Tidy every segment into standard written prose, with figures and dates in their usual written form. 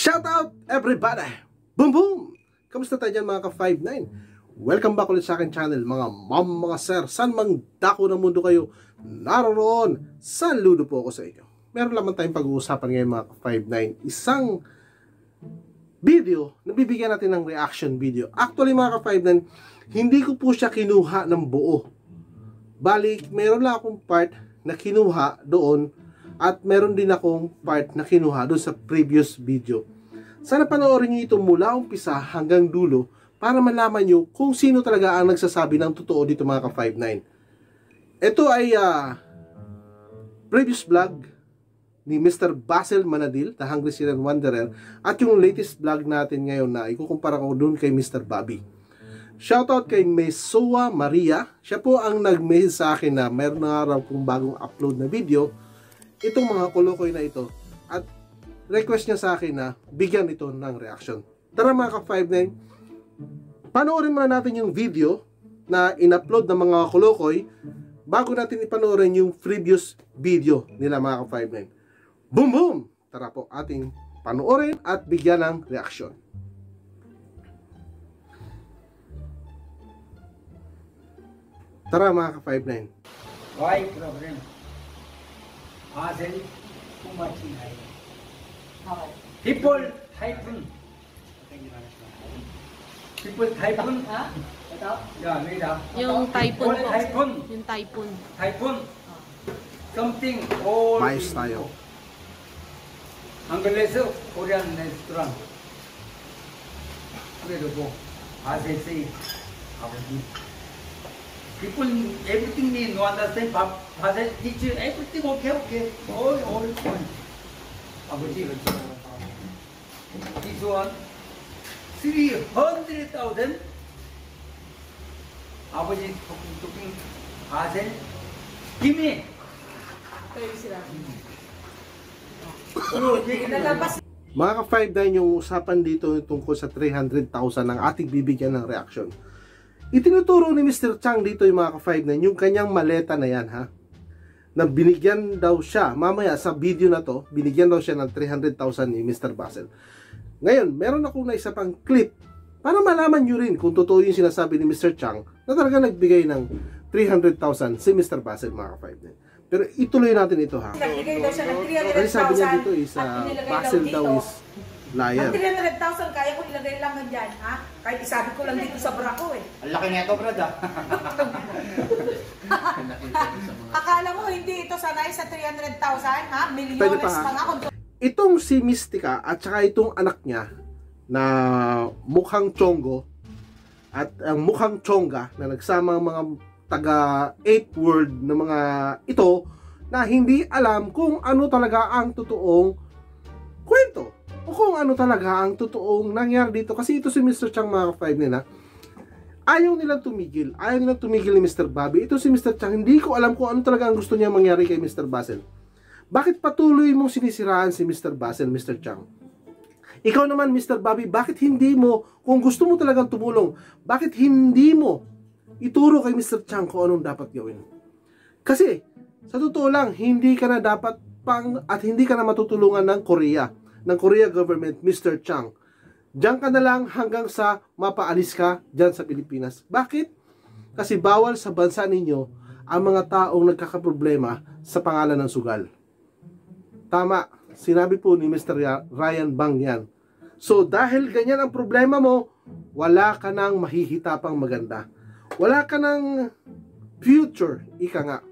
Shout out everybody! Boom boom! Kamusta tayo dyan mga ka-59? Welcome back ulit sa akin channel mga ma'am, mga sir. Saan mang dako ng mundo kayo, naroon, saludo po ako sa inyo. Meron lamang tayong pag-uusapan ngayon mga ka-59. Isang video, nabibigyan natin ng reaction video. Actually mga ka-59, hindi ko po siya kinuha ng buo. Balik, meron lang akong part na kinuha doon at meron din akong part na kinuha doon sa previous video. Sana panoorin niyo ito mula umpisa hanggang dulo para malaman niyo kung sino talaga ang nagsasabi ng totoo dito mga ka-59. Ito ay previous vlog ni Mr. Basil Manadil, The Hungry Syrian Wanderer, at yung latest vlog natin ngayon na ikukumpara ko doon kay Mr. Bobby. Shoutout kay Mesoa Maria. Siya po ang nag-message sa akin na meron na raw pong bagong upload na video itong mga kolokoy na ito, at request niya sa akin na bigyan ito ng reaction. Tara mga ka-59, panoorin muna natin yung video na in-upload ng mga kolokoy bago natin ipanoorin yung previous video nila mga ka-59. Boom boom! Tara po ating panoorin at bigyan ng reaction. Tara mga ka-59. Why problem? Asel too much in high. People typhoon. People typhoon. Ha? Ito? Yeah, made up. Yung typhoon po. Typhoon. Yung typhoon. Typhoon. Something all. Mais tayo. Anglesa Korean restaurant. Where go? Asel say. People, everything they know, understand, father, teacher, everything okay. All fine. This one, 300,000. Abaji talking, Hazel, give me. Mga ka-59, yung usapan dito tungkol sa 300,000 ang ating bibigyan ng reaction. Itinuturo ni Mr. Chang dito yung mga ka-59, yung kanyang maleta na yan ha. Na binigyan daw siya, mamaya sa video na to, binigyan daw siya ng 300,000 ni Mr. Basil. Ngayon, meron ako na isa pang clip para malaman nyo rin kung totoo yung sinasabi ni Mr. Chang na talaga nagbigay ng 300,000 si Mr. Basil mga ka-59. Pero ituloy natin ito ha. Nagbigay daw siya ng 300,000. Kasi sabi niya dito is Basil daw is liar. Ang 300,000 kaya ko ilagay lang dyan, ha? Kahit isabi ko lang dito sa bra ko eh. Ang laki na ito, brad. Akala mo hindi ito sanay sa 300,000, ha? Pwede Milyones pa, ha? mga Itong si Mystica at saka itong anak niya na mukhang Chongo at ang mukhang Chonga na nagsama ang mga taga 8th world na mga ito na hindi alam kung ano talaga ang totoong kwento o kung ano talaga ang totoong nangyari dito. Kasi ito si Mr. Chang mga ka-5 nila, ayaw nilang tumigil ni Mr. Bobby. Ito si Mr. Chang, hindi ko alam kung ano talaga ang gusto niya mangyari kay Mr. Basil. Bakit patuloy mong sinisiraan si Mr. Basil, Mr. Chang? Ikaw naman Mr. Bobby, bakit hindi mo, kung gusto mo talagang tumulong, bakit hindi mo ituro kay Mr. Chang kung anong dapat gawin? Kasi sa totoo lang, hindi ka na dapat at hindi ka na matutulungan ng Korea government, Mr. Chang. Diyan ka na lang hanggang sa mapaalis ka dyan sa Pilipinas. Bakit? Kasi bawal sa bansa ninyo ang mga taong nagkakaproblema sa pangalan ng sugal. Tama, sinabi po ni Mr. Ryan Bang yan. So dahil ganyan ang problema mo, wala ka nang mahihitapang maganda. Wala ka nang future, ika nga.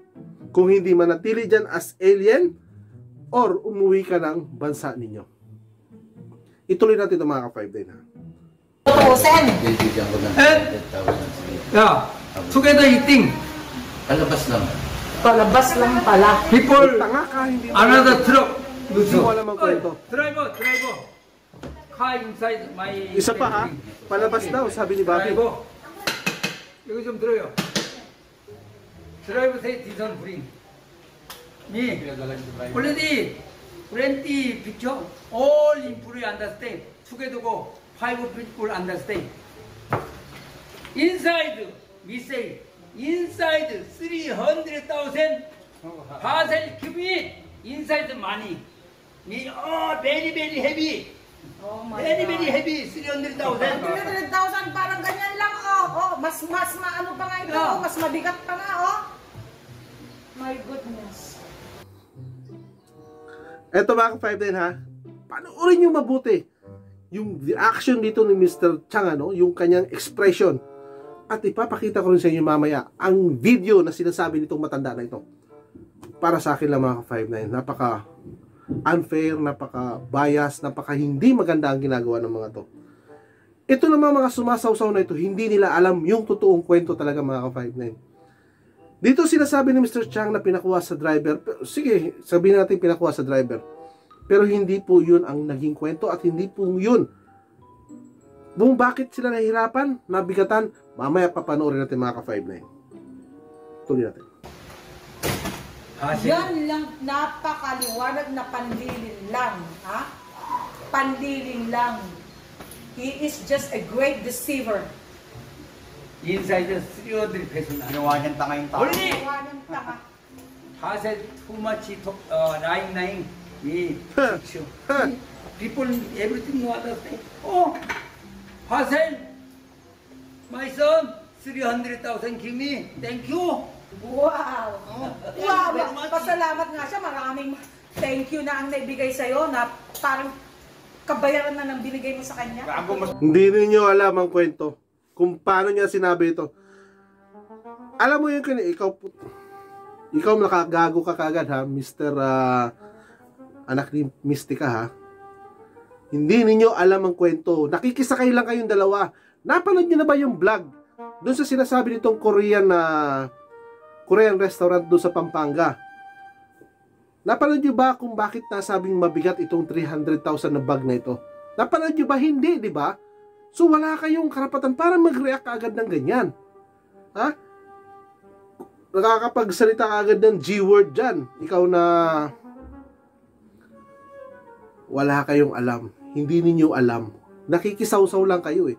Kung hindi manatili dyan as alien or umuwi ka ng bansa ninyo. Ituloy natin ito mga ka-5 din ha. Yeah, together eating. Palabas lang. Palabas lang pala. People, Tanga ka, hindi mo another truck. Hindi mo alam ang kwento. Driver. Car inside my. Isa pa ha, palabas daw, sabi ni Bobby. Driver. 이거 좀 들어요. Driver say diesel bring. Me. Already plenty picture. All people understand. Together go. 5 people understand. Inside, we say, inside 300,000. Parcel give me inside the money. Me, oh, very heavy. Oh my Very, very God. heavy, 300,000. 300,000 parang ganyan lang, oh. Oh, mas maano pa nga ito, Yeah. oh. Mas mabigat pa nga, oh. My goodness. Eto mga ka-5-9 ha, panoorin nyo mabuti yung reaction dito ni Mr. Chang, ano, yung kanyang expression. At ipapakita ko rin sa inyo mamaya ang video na sinasabi nitong matanda na ito. Para sa akin lang mga ka-5-9, napaka unfair, napaka bias, napaka hindi maganda ang ginagawa ng mga to. Ito naman mga sumasawsaw na ito, hindi nila alam yung totoong kwento talaga mga ka-5-9. Dito sinasabi ni Mr. Chang na pinakuha sa driver. Sige, sabihin natin pinakuha sa driver. Pero hindi po yun ang naging kwento at hindi po yun. Kung bakit sila nahihirapan, nabigatan, mamaya papanoorin natin mga ka-5-9. Tuloy natin. Yan lang, napakaliwanag na pandilin lang, ha? Pandilin lang. He is just a great deceiver. Inside the 300 peso na. Ginawa niyang tanga yung tao. Only Liwanag tanga. hassle too much he talk, lying. People, everything you understand. Oh, hassle. My son, 300,000 give me. Thank you. Wow! Wow! Pasalamat nga siya. Maraming thank you na ang naibigay sa'yo na parang kabayaran na ng binigay mo sa kanya. Gago, mas Hindi ninyo alam ang kwento. Kung paano niya sinabi ito. Alam mo yun, ikaw nakagago ka kagad ha, Mr. Anak ni Mystica ha. Hindi ninyo alam ang kwento. Nakikisakay lang kayong dalawa. Napanood nyo na ba yung vlog? Doon sa sinasabi nitong Korean restaurant doon sa Pampanga. Napanood nyo ba kung bakit nasabing mabigat itong 300,000 na bag na ito? Napanood nyo ba? Hindi, di ba? So wala kayong karapatan para mag-react agad ng ganyan. Ha? Nakakapagsalita ka agad ng G-word dyan. Ikaw na wala kayong alam. Hindi ninyo alam. Nakikisawsaw lang kayo eh.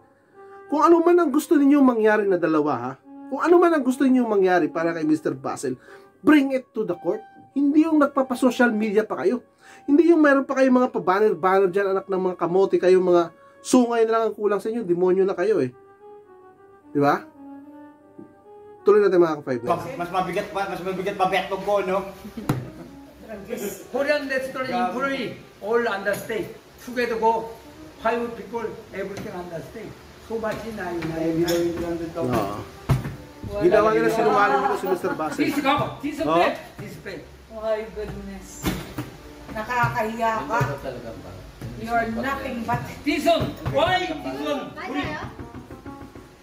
Kung ano man ang gusto ninyo mangyari na dalawa ha. Kung ano man ang gusto ninyo mangyari para kay Mr. Basil, bring it to the court. Hindi yung nagpapa-social media pa kayo. Hindi yung meron pa kayong mga pa-banner-banner dyan, anak ng mga kamote, kayong mga sungay na lang ang kulang sa inyo, demonyo na kayo eh. Di ba? Tuloy natin mga ka-5 na. mas mabigat pa betlog ko, no? Korean restaurant employee all understand. Together go 5 people, everything understand. So much in Oo. Ginawa nila sinungaling nito si Mr. Basil. This cover, this Oh. bed, this bed. My goodness. Nakakahiya ka. You're nothing but... This one, why this one? 맞아요?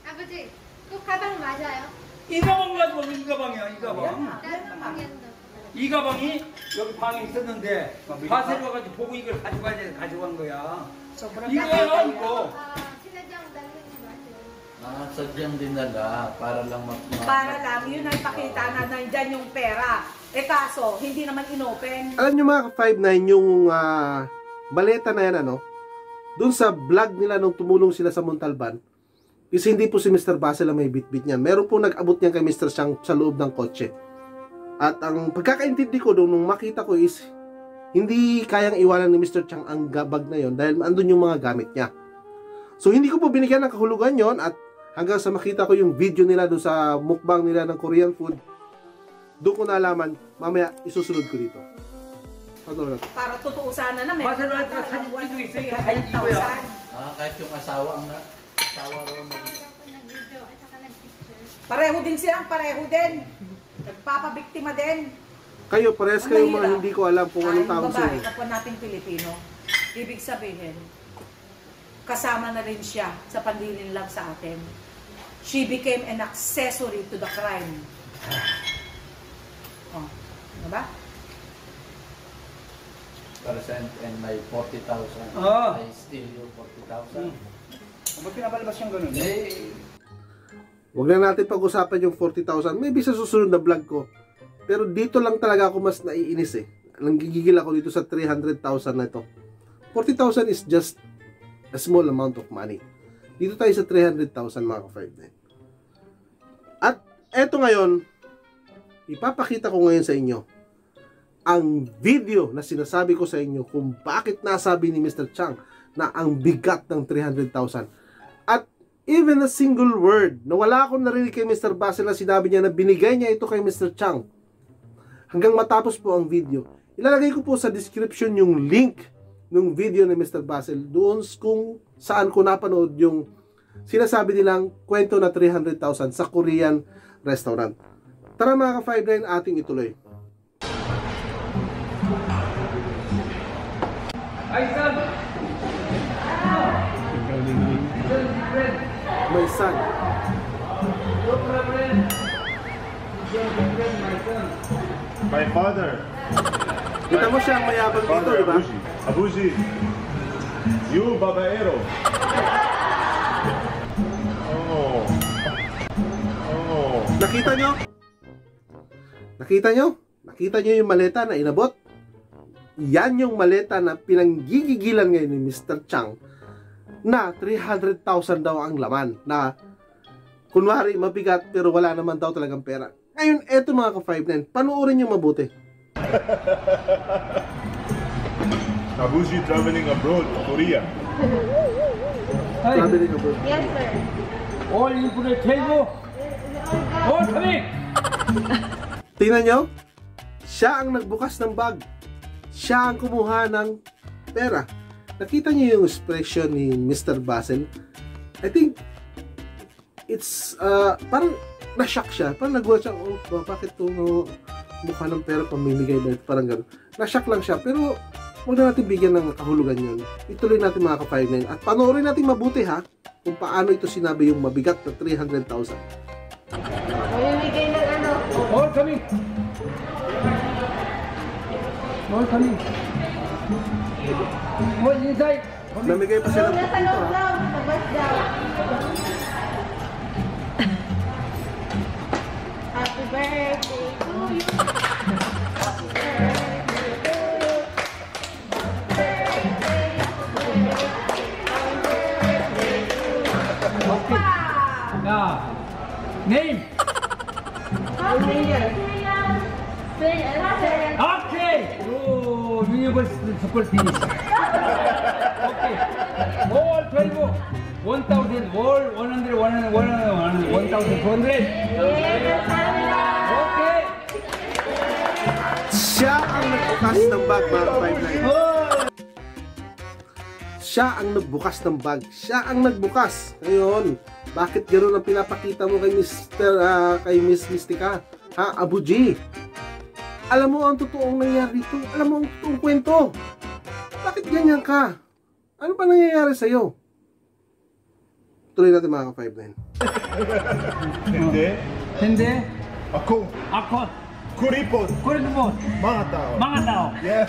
아버지, 또 가방 맞아요? 이 가방 가지고 이 가방이야, 이 가방. 나는 모르겠는데. 이 가방이 여기 방에 있었는데 파세로 와가지고 보고 이걸 가져가야 돼, 가져간 거야. Sobrang 이거야, nakakahiya. 이거. sinadyang dalhin mo ate. Sadyang dinala para lang Para lang, yun ang pakita na nandyan yung pera. Eh kaso, hindi naman inopen. Alam nyo mga ka-5-9, yung baleta na yan, ano, dun sa vlog nila nung tumulong sila sa Montalban, is hindi po si Mr. Basil ang may bitbit niyan. Meron po nag-abot niyan kay Mr. Chang sa loob ng kotse. At ang pagkakaintindi ko doon, nung makita ko is, hindi kayang iwanan ni Mr. Chang ang bag na yon dahil andun yung mga gamit niya. So hindi ko po binigyan ng kahulugan yon at hanggang sa makita ko yung video nila doon sa mukbang nila ng Korean food, doon ko nalaman, mamaya isusunod ko dito. Patuloy natin. Para totoo sana na may 파세로 와서 사진 찍고 있으니까 다 이거야. kahit yung asawa raw Ako nag-video at saka nag-picture. Pareho din silang pareho din. Nagpapabiktima din. Kayo, parehas kayo mga Mahirap. hindi ko alam kung anong tawag sa babae, inyo. kapwa nating Pilipino. Ibig sabihin, kasama na rin siya sa pandilin lang sa atin. She became an accessory to the crime. Oh, diba? percent and may 40,000. Oh. I steal your 40,000. Ba't pinabalabas yung ganun? Huwag na natin pag-usapan yung 40,000. Maybe sa susunod na vlog ko. Pero dito lang talaga ako mas naiinis eh. Nanggigigil ako dito sa 300,000 na ito. 40,000 is just a small amount of money. Dito tayo sa 300,000 mga ka-5 na. At eto ngayon, ipapakita ko ngayon sa inyo ang video na sinasabi ko sa inyo kung bakit nasabi ni Mr. Chang na ang bigat ng 300,000. At even a single word na wala akong narinig kay Mr. Basil na sinabi niya na binigay niya ito kay Mr. Chang. Hanggang matapos po ang video, ilalagay ko po sa description yung link ng video ni Mr. Basil doon kung saan ko napanood yung sinasabi nilang kwento na 300,000 sa Korean restaurant. Tara mga ka-5-9, ating ituloy. Ay, son! My son. No problem. Your friend, my son. My father. Kita mo siya ang mayabang dito, di ba? Abuji. Abuji. You babaero. Oh. Oh. Nakita nyo? Nakita nyo? Nakita nyo yung maleta na inabot? Yan yung maleta na pinanggigigilan ngayon ni Mr. Chang na 300,000 daw ang laman, na kunwari mabigat pero wala naman daw talagang pera. Ngayon, eto mga ka-5-9, panoorin nyo mabuti. Abuji traveling abroad, Korea. Sabi rin abroad. Yes, sir. All in for the table. All coming. Tingnan nyo, siya ang nagbukas ng bag. Siya ang kumuha ng pera. Nakita niyo yung expression ni Mr. Basil? I think it's parang na-shock siya. Parang nag-watch siya, oh, bakit ito mukha ng pera pamimigay ba? Parang gano'n. Na-shock lang siya. Pero huwag na natin bigyan ng kahulugan yun. Ituloy natin mga ka-5-9. At panoorin natin mabuti ha, kung paano ito sinabi yung mabigat na 300,000. Mamimigay ng ano? All coming. All coming. All inside. Namigay pa siya ng Nasa dito loob ha. lang. Labas daw. Happy birthday to you. Happy birthday to you. Okay. Yeah. Name. Okay. Oh, university school finish. Okay. All 12. 1,000. All 100. 1,200. Okay. Siya ang nagbukas ng bag mga ka-5-9. Siya ang nagbukas ng bag. Siya ang nagbukas. Ngayon, bakit gano'n ang pinapakita mo kay kay Miss Mystica? Ha, Abuji? Alam mo ang totoong nangyayari dito. Alam mo ang totoong kwento. Bakit ganyan ka? Ano pa nangyayari sa'yo? Tuloy natin mga ka-5-9. Hindi. Hindi. Ako. Ako. Kuripon. Kuripon. Mga tao. Mga tao. Yeah.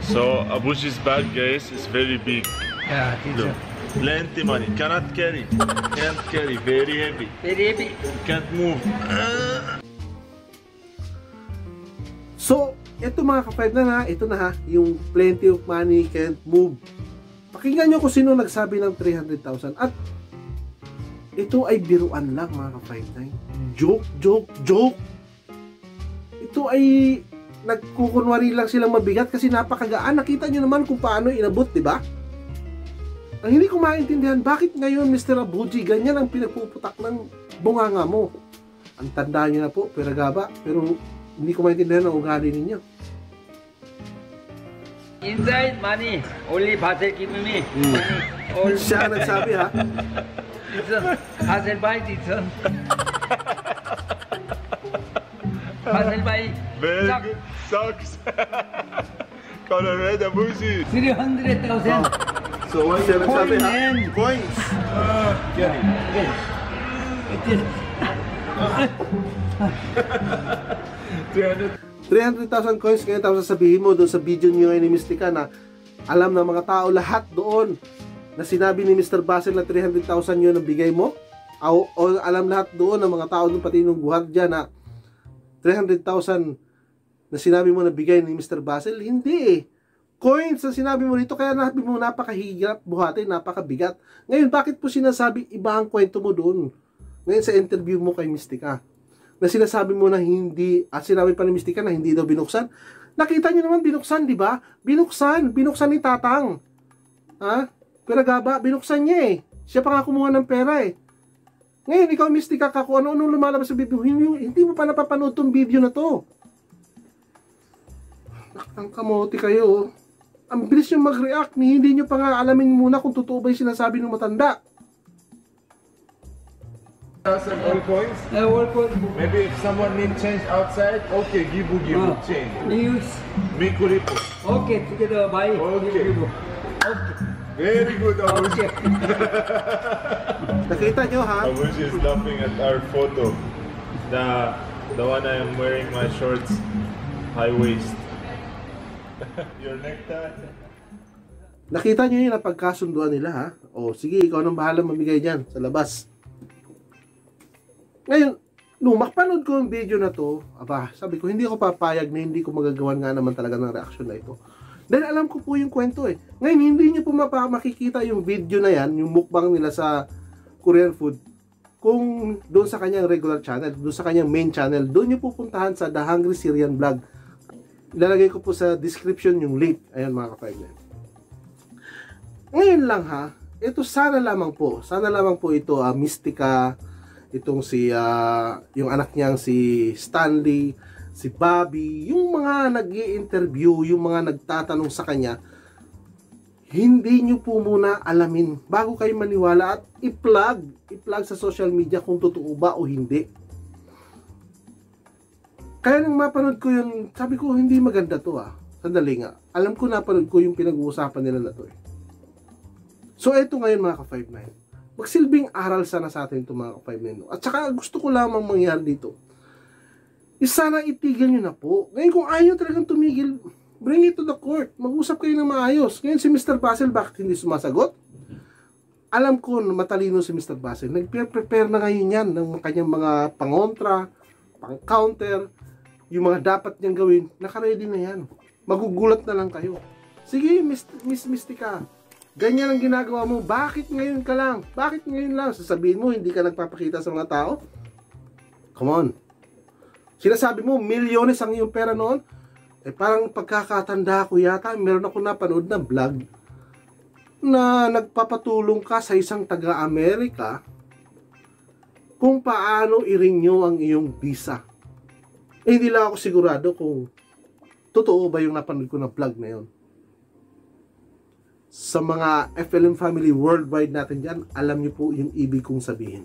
So Abuji's bag, guys, is very big. Yeah, teacher. Look, plenty money. Cannot carry. Can't carry. Very heavy. Very happy. Can't move. So, ito mga ka-5 na ha, ito na ha, yung plenty of money, can't move. Pakinggan nyo kung sino nagsabi ng 300,000. At ito ay biruan lang mga ka-5-9. Joke. Ito ay nagkukunwari lang silang mabigat kasi napakagaan. Nakita nyo naman kung paano inabot, di ba? Ang hindi ko maintindihan, bakit ngayon Mr. Abuji, ganyan ang pinagpuputak ng bunganga mo? Ang tanda nyo na po, peragaba, pero hindi ko maintindihan ang ugali ninyo. Inside money. Only Basel give me. Money. All. Siya ang nagsabi ha. This one. Basel buy this one. Basel buy. Very Sock. good. Socks. Color red Abuji. 300,000. So, siya nagsabi ha. Coin, man. Coins. Get it. 300,000 coins ngayon, tapos sasabihin mo doon sa video niyo ngayon ni Mystica na alam ng mga tao lahat doon na sinabi ni Mr. Basil na 300,000 yun ang bigay mo, o alam lahat doon ng mga tao doon, pati nung guardia, na 300,000 na sinabi mo na bigay ni Mr. Basil. Hindi eh. Coins ang sinabi mo dito, kaya nabi mo napakahirap buhatin, napakabigat. Ngayon, bakit po sinasabi iba ang kwento mo doon? Ngayon sa interview mo kay Mystica, na sinasabi mo na hindi, at sinabi pa ni Mystica na hindi daw binuksan. Nakita nyo naman, binuksan, di ba? Binuksan ni Tatang. Ha? Piragaba, binuksan niya eh. Siya pa nga kumuha ng pera eh. Ngayon, ikaw Mystica ka kung ano-ano lumalabas sa video, hindi mo pa napapanood tong video na to. Nakatang kamote kayo. Ang bilis nyo mag-react, hindi nyo pa nga alamin muna kung totoo ba yung sinasabi ng matanda. All coins? All coins. Maybe if someone need change outside, okay, give change. News. Me kuripo. Okay, together buy. Okay. Okay. Very good, Abushi. Nakita nyo ha? Abushi is laughing at our photo. The one I am wearing my shorts, high waist. Your necktie. Nakita nyo yun na pagkasunduan nila ha? O sige, ikaw nang bahala mamigay dyan sa labas. Ngayon, nung makapanood ko yung video na to, sabi ko, hindi ako papayag na hindi ko magagawan nga naman talaga ng reaction na ito. Dahil alam ko po yung kwento eh. Ngayon, hindi nyo po makikita yung video na yan, yung mukbang nila sa Korean food, kung doon sa kanyang regular channel, doon sa kanyang main channel, doon nyo pupuntahan sa The Hungry Syrian Vlog. Ilalagay ko po sa description yung link. Ayan mga ka-5-9. Ngayon lang ha, ito sana lamang po ito, Mystica, itong si, yung anak niyang si Stanley, si Bobby, yung mga nag-i-interview, yung mga nagtatanong sa kanya, hindi nyo po muna alamin bago kayo maniwala at i-plug sa social media kung totoo ba o hindi. Kaya nung mapanood ko yun, sabi ko, hindi maganda to Sandali nga. Alam ko napanood ko yung pinag-uusapan nila na to eh. So eto ngayon mga ka-5-9. Magsilbing aral sana sa atin itong mga ka-5-9. At saka gusto ko lamang mangyari dito. Sana itigil nyo na po. Ngayon kung ayaw talagang tumigil, bring it to the court. Mag-usap kayo ng maayos. Ngayon si Mr. Basil bakit hindi sumasagot? Alam ko matalino si Mr. Basil. Nag-prepare na ngayon yan ng kanyang mga pangontra, pang-counter, yung mga dapat niyang gawin. Naka-ready na yan. Magugulat na lang kayo. Sige, Miss Mystica. Ganyan ang ginagawa mo. Bakit ngayon ka lang? Bakit ngayon lang? Sasabihin mo, hindi ka nagpapakita sa mga tao? Come on. Sinasabi mo, milyones ang iyong pera noon. Eh parang pagkakatanda ko yata, meron ako napanood na vlog na nagpapatulong ka sa isang taga-Amerika kung paano i-renew ang iyong visa. Eh hindi lang ako sigurado kung totoo ba yung napanood ko na vlog na yun. Sa mga FLM family worldwide natin dyan, alam niyo po yung ibig kong sabihin.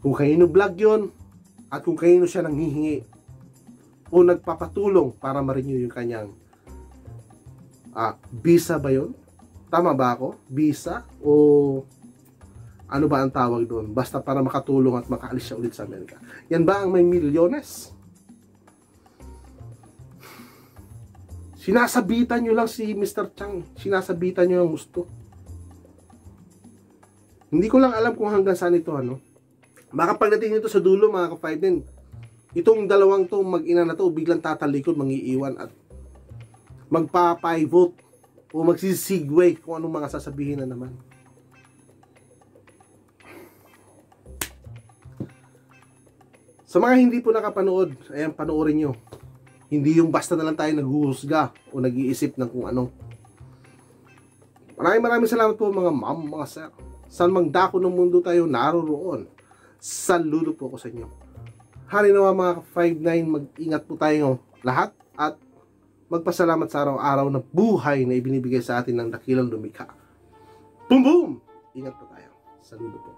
Kung kanino vlog yun, at kung kanino siya nanghihingi o nagpapatulong para ma-renew yung kanyang visa ba yun? Tama ba ako? Visa? O ano ba ang tawag doon? Basta para makatulong at makaalis siya ulit sa Amerika. Yan ba ang may milyones? Sinasabitan nyo lang si Mr. Chang. Sinasabitan nyo ang gusto. Hindi ko lang alam kung hanggang saan ito Baka pagdating nito sa dulo mga ka-5-9, itong dalawang to mag-ina na to biglang tatalikod, mangiiwan at magpa-vote o magsisigway kung anong mga sasabihin na naman. Sa mga hindi po nakapanood, ayan, panoorin nyo. Hindi yung basta na lang tayo naghuhusga o nag-iisip ng kung ano. Maraming salamat po mga ma'am, mga sir. Saan mang dako ng mundo tayo naroroon. Saludo po ako sa inyo. Hari nawa mga 5-9, mag-ingat po tayo lahat at magpasalamat sa araw-araw na buhay na ibinibigay sa atin ng dakilang lumikha. Boom boom! Ingat po tayo. Saludo po.